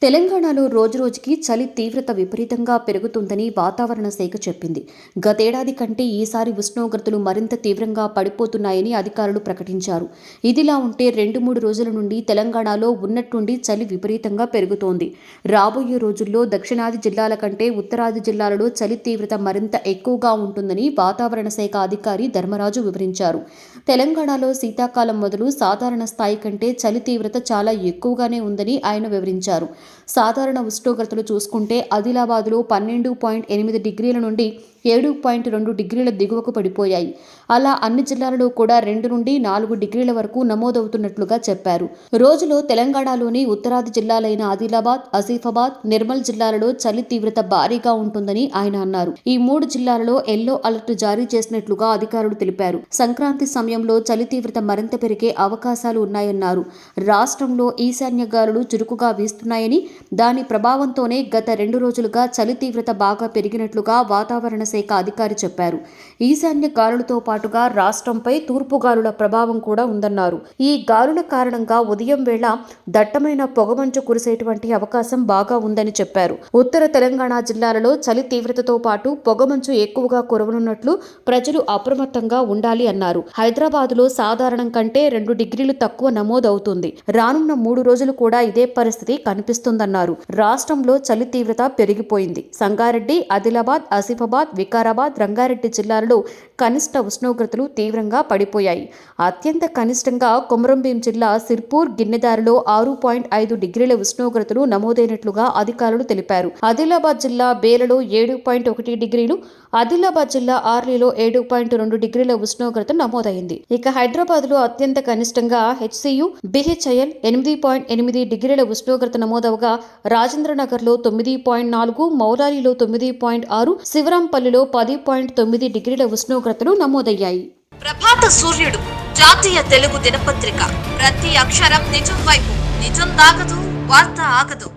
తెలంగాణలో రోజురోజుకి చలి తీవ్రత విపరీతంగా పెరుగుతుందని వాతావరణ శాఖ చెప్పింది. గతేడాది కంటే ఈసారి ఉష్ణోగ్రతలు మరింత తీవ్రంగా పడిపోతున్నాయని అధికారులు ప్రకటించారు. ఇదిలా ఉంటే 2-3 రోజుల నుండి తెలంగాణలో ఉన్నట్టుండి చలి విపరీతంగా పెరుగుతోంది. రాబోయే రోజుల్లో దక్షిణాది జిల్లాల కంటే ఉత్తరాది జిల్లాలలో చలి తీవ్రత మరింత ఎక్కువగా ఉంటుందని వాతావరణ శాఖ అధికారి ధర్మరాజు వివరించారు. తెలంగాణలో శీతాకాలం మొదలు సాధారణ స్థాయి కంటే చలి తీవ్రత చాలా ఎక్కువగానే ఉందని ఆయన వివరించారు. సాధారణ ఉష్ణోగ్రతలు చూసుకుంటే ఆదిలాబాద్లో 12.8 డిగ్రీల నుండి 7.2 డిగ్రీల దిగువకు పడిపోయాయి. అలా అన్ని జిల్లాలలో కూడా 2 నుండి 4 డిగ్రీల వరకు నమోదవుతున్నట్లుగా చెప్పారు. రోజులో తెలంగాణలోని ఉత్తరాది జిల్లాలైన ఆదిలాబాద్, ఆసిఫాబాద్, నిర్మల్ జిల్లాలలో చలి తీవ్రత భారీగా ఉంటుందని ఆయన అన్నారు. ఈ 3 జిల్లాలలో ఎల్లో అలర్ట్ జారీ చేసినట్లుగా అధికారులు తెలిపారు. సంక్రాంతి సమయంలో చలి తీవ్రత మరింత పెరిగే అవకాశాలు ఉన్నాయన్నారు. రాష్ట్రంలో ఈశాన్య గాలులు చురుకుగా వీస్తున్నాయని, దాని ప్రభావంతోనే గత 2 రోజులుగా చలి తీవ్రత బాగా పెరిగినట్లుగా వాతావరణ శాఖ అధికారి చెప్పారు. ఈశాన్య గాలులతో పాటుగా రాష్ట్రంపై తూర్పు గాలుల ప్రభావం కూడా ఉందన్నారు. ఈ గాలుల కారణంగా ఉదయం వేళ దట్టమైన పొగమంచు కురిసేటువంటి అవకాశం బాగా ఉందని చెప్పారు. ఉత్తర తెలంగాణ జిల్లాలలో చలి తీవ్రతతో పాటు పొగమంచు ఎక్కువగా కురవనున్నట్లు ప్రజలు అప్రమత్తంగా ఉండాలి అన్నారు. హైదరాబాద్లో సాధారణం కంటే 2 డిగ్రీలు తక్కువ నమోదవుతుంది. రానున్న 3 రోజులు కూడా ఇదే పరిస్థితి కనిపిస్తుందన్నారు. రాష్ట్రంలో చలి తీవ్రత పెరిగిపోయింది. సంగారెడ్డి, ఆదిలాబాద్, ఆసిఫాబాద్, వికారాబాద్, రంగారెడ్డి జిల్లాలలో కనిష్ట ఉష్ణోగ్రతలు తీవ్రంగా పడిపోయాయి. అత్యంత కనిష్టంగా కొమరంభీం జిల్లా సిర్పూర్, గిన్నెదారిలో 6.5 డిగ్రీల ఉష్ణోగ్రతలు నమోదైనట్లుగా అధికారులు తెలిపారు. ఆదిలాబాద్ జిల్లా బేలలో 7.1 డిగ్రీలు, ఆదిలాబాద్ జిల్లా ఆర్లీలో 7.2 డిగ్రీల ఉష్ణోగ్రత నమోదైంది. ఇక హైదరాబాద్లో అత్యంత కనిష్టంగా హెచ్సియు, బిహెచ్ఐఎల్ 8.8 డిగ్రీల ఉష్ణోగ్రత నమోదవగా రాజేంద్రనగర్లో 9.4, మౌలాలీలో 9.6, శివరాంపల్లిలో 10.9 డిగ్రీల ఉష్ణోగ్రతలు నమోదయ్యాయి. ప్రభాత సూర్యుడు జాతీయ తెలుగు దినపత్రిక. ప్రతి అక్షరం నిజం వైపు. నిజం దాగదు, వార్త ఆగదు.